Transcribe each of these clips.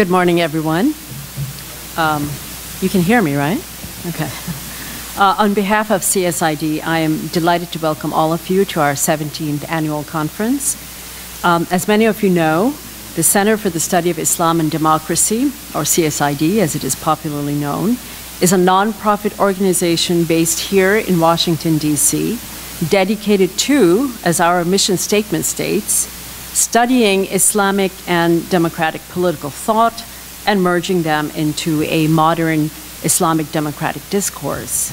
Good morning, everyone. You can hear me, right? Okay. On behalf of CSID, I am delighted to welcome all of you to our 17th annual conference. As many of you know, the Center for the Study of Islam and Democracy, or CSID as it is popularly known, is a nonprofit organization based here in Washington, D.C., dedicated to, as our mission statement states, studying Islamic and democratic political thought and merging them into a modern Islamic democratic discourse.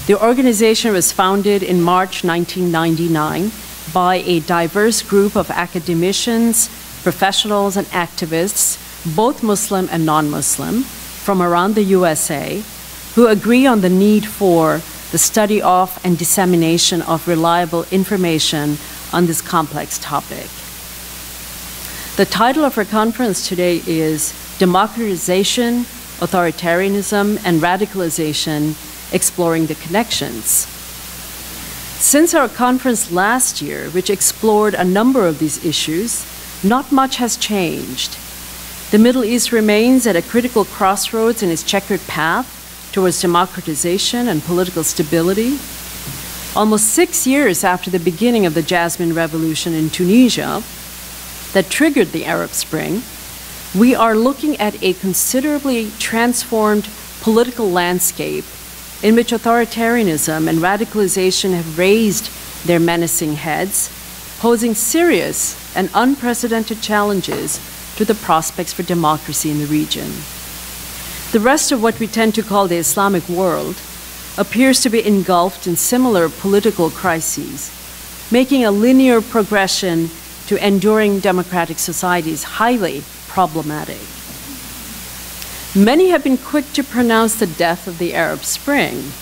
The organization was founded in March 1999 by a diverse group of academicians, professionals, and activists, both Muslim and non-Muslim, from around the USA, who agree on the need for the study of and dissemination of reliable information on this complex topic. The title of our conference today is Democratization, Authoritarianism, and Radicalization, Exploring the Connections. Since our conference last year, which explored a number of these issues, not much has changed. The Middle East remains at a critical crossroads in its checkered path towards democratization and political stability. Almost 6 years after the beginning of the Jasmine Revolution in Tunisia that triggered the Arab Spring, we are looking at a considerably transformed political landscape in which authoritarianism and radicalization have raised their menacing heads, posing serious and unprecedented challenges to the prospects for democracy in the region. The rest of what we tend to call the Islamic world appears to be engulfed in similar political crises, making a linear progression to enduring democratic societies highly problematic. Many have been quick to pronounce the death of the Arab Spring,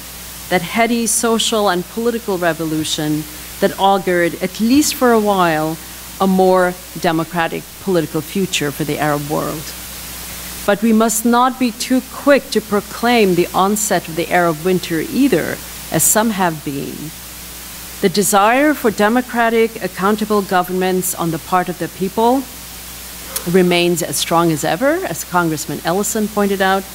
that heady social and political revolution that augured, at least for a while, a more democratic political future for the Arab world. But we must not be too quick to proclaim the onset of the Arab winter either, as some have been. The desire for democratic, accountable governments on the part of the people remains as strong as ever, as Congressman Ellison pointed out,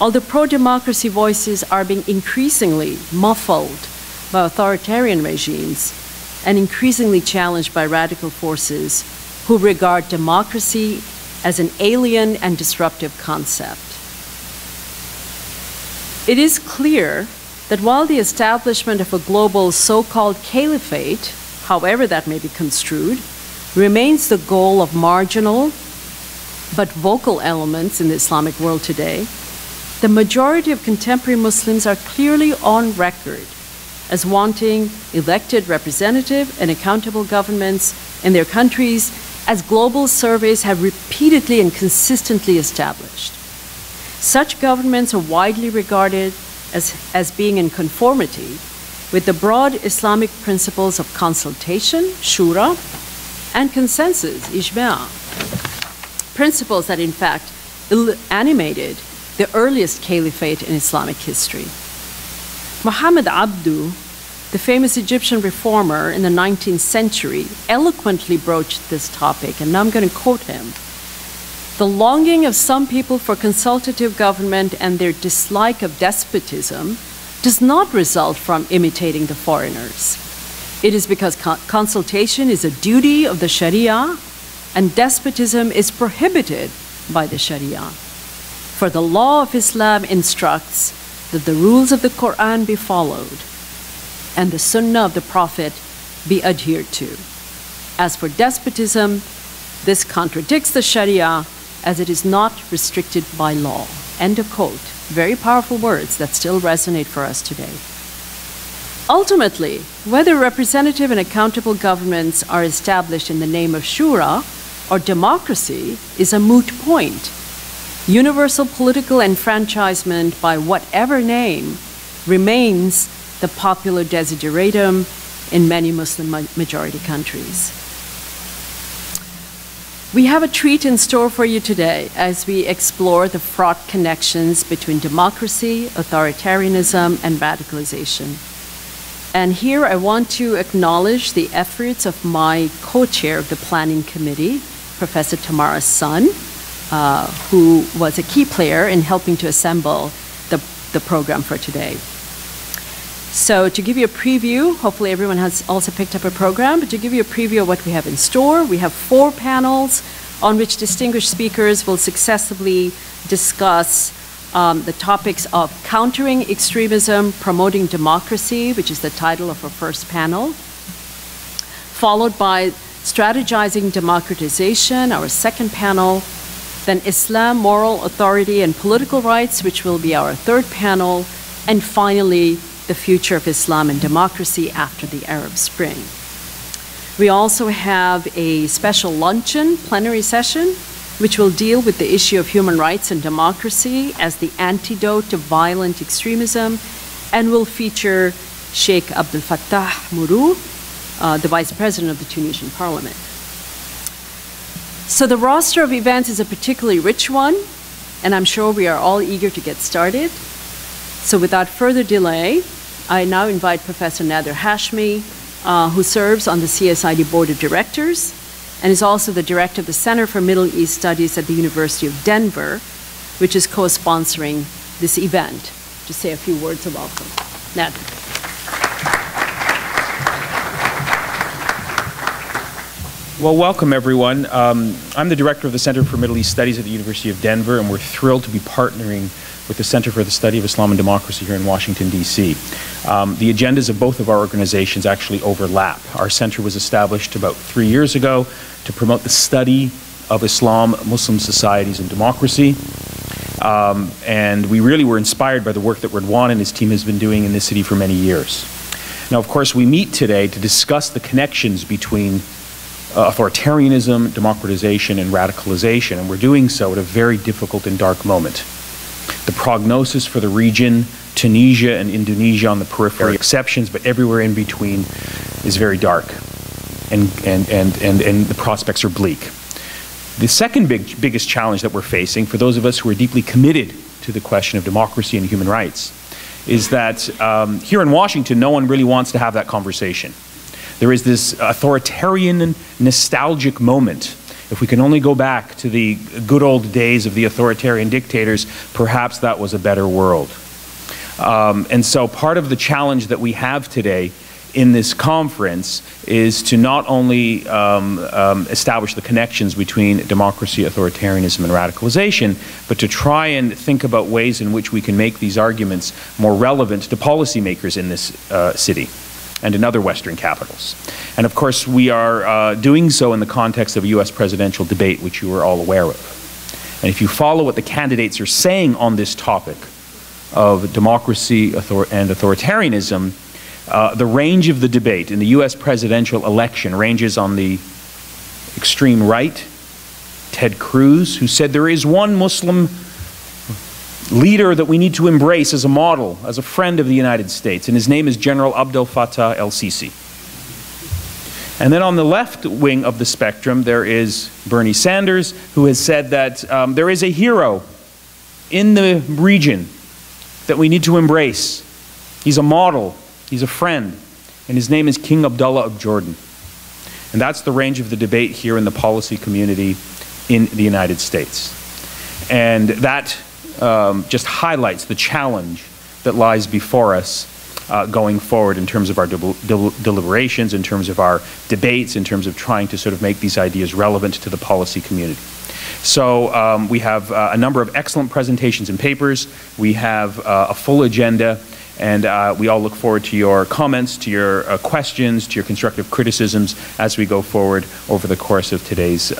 although pro-democracy voices are being increasingly muffled by authoritarian regimes and increasingly challenged by radical forces who regard democracy as an alien and disruptive concept. It is clear that while the establishment of a global so-called caliphate, however that may be construed, remains the goal of marginal but vocal elements in the Islamic world today, the majority of contemporary Muslims are clearly on record as wanting elected representative and accountable governments in their countries, as global surveys have repeatedly and consistently established. Such governments are widely regarded as being in conformity with the broad Islamic principles of consultation, shura, and consensus, ijma', principles that in fact animated the earliest caliphate in Islamic history. Muhammad Abdu, the famous Egyptian reformer in the 19th century, eloquently broached this topic, and now I'm going to quote him. The longing of some people for consultative government and their dislike of despotism does not result from imitating the foreigners. It is because consultation is a duty of the Sharia and despotism is prohibited by the Sharia. For the law of Islam instructs that the rules of the Quran be followed and the Sunnah of the Prophet be adhered to. As for despotism, this contradicts the Sharia as it is not restricted by law. End of quote. Very powerful words that still resonate for us today. Ultimately, whether representative and accountable governments are established in the name of shura or democracy is a moot point. Universal political enfranchisement by whatever name remains the popular desideratum in many Muslim majority countries. We have a treat in store for you today as we explore the fraught connections between democracy, authoritarianism, and radicalization. And here I want to acknowledge the efforts of my co-chair of the planning committee, Professor Tamara's son, who was a key player in helping to assemble the program for today. So to give you a preview, hopefully everyone has also picked up a program, but to give you a preview of what we have in store, we have 4 panels on which distinguished speakers will successively discuss the topics of countering extremism, promoting democracy, which is the title of our first panel, followed by strategizing democratization, our second panel, then Islam, moral authority and political rights, which will be our third panel, and finally, the future of Islam and democracy after the Arab Spring. We also have a special luncheon plenary session, which will deal with the issue of human rights and democracy as the antidote to violent extremism, and will feature Sheikh Abdel Fattah Mourou, the Vice President of the Tunisian Parliament. So the roster of events is a particularly rich one, and I'm sure we are all eager to get started. So without further delay, I now invite Professor Nader Hashemi, who serves on the CSID Board of Directors and is also the director of the Center for Middle East Studies at the University of Denver, which is co-sponsoring this event, to say a few words of welcome. Nader. Well, welcome everyone. I'm the director of the Center for Middle East Studies at the University of Denver, and we're thrilled to be partnering with the Center for the Study of Islam and Democracy here in Washington, D.C. The agendas of both of our organizations actually overlap. Our center was established about 3 years ago to promote the study of Islam, Muslim societies, and democracy. And we really were inspired by the work that Ridwan and his team has been doing in this city for many years. Now, of course, we meet today to discuss the connections between authoritarianism, democratization, and radicalization, and we're doing so at a very difficult and dark moment. The prognosis for the region, Tunisia and Indonesia on the periphery, exceptions, but everywhere in between, is very dark, and the prospects are bleak. The second biggest challenge that we're facing, for those of us who are deeply committed to the question of democracy and human rights, is that here in Washington, no one really wants to have that conversation. There is this authoritarian, nostalgic moment. If we can only go back to the good old days of the authoritarian dictators, perhaps that was a better world. And so part of the challenge that we have today in this conference is to not only establish the connections between democracy, authoritarianism, and radicalization, but to try and think about ways in which we can make these arguments more relevant to policymakers in this city and in other Western capitals. And of course, we are doing so in the context of a US presidential debate, which you are all aware of. And if you follow what the candidates are saying on this topic of democracy and authoritarianism, the range of the debate in the US presidential election ranges on the extreme right, Ted Cruz, who said there is one Muslim leader that we need to embrace as a model, as a friend of the United States, and his name is General Abdel Fattah el-Sisi. And then on the left wing of the spectrum, there is Bernie Sanders, who has said that there is a hero in the region that we need to embrace. He's a model, he's a friend, and his name is King Abdullah of Jordan. And that's the range of the debate here in the policy community in the United States. And that just highlights the challenge that lies before us going forward in terms of our deliberations, in terms of our debates, in terms of trying to sort of make these ideas relevant to the policy community. So we have a number of excellent presentations and papers. We have a full agenda, and we all look forward to your comments, to your questions, to your constructive criticisms as we go forward over the course of today's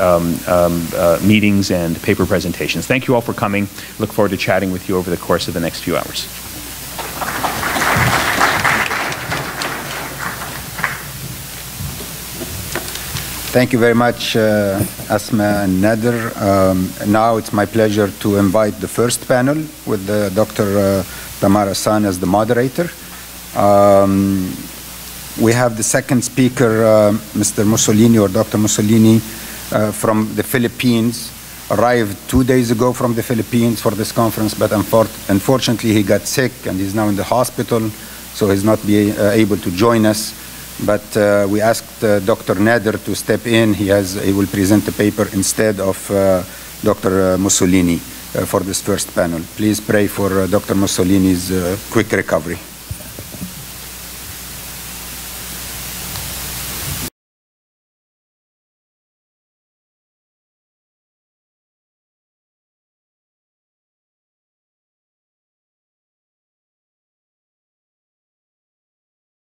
meetings and paper presentations. Thank you all for coming. Look forward to chatting with you over the course of the next few hours. Thank you very much, Asma and Nader. Now it's my pleasure to invite the first panel with Dr. Tamar Hassan as the moderator. We have the second speaker, Mr. Mussolini or Dr. Mussolini from the Philippines. Arrived 2 days ago from the Philippines for this conference, but unfortunately he got sick and he's now in the hospital, so he's not able to join us. But we asked Dr. Nader to step in. He will present the paper instead of Dr. Mussolini for this first panel. Please pray for Dr. Mussolini's quick recovery.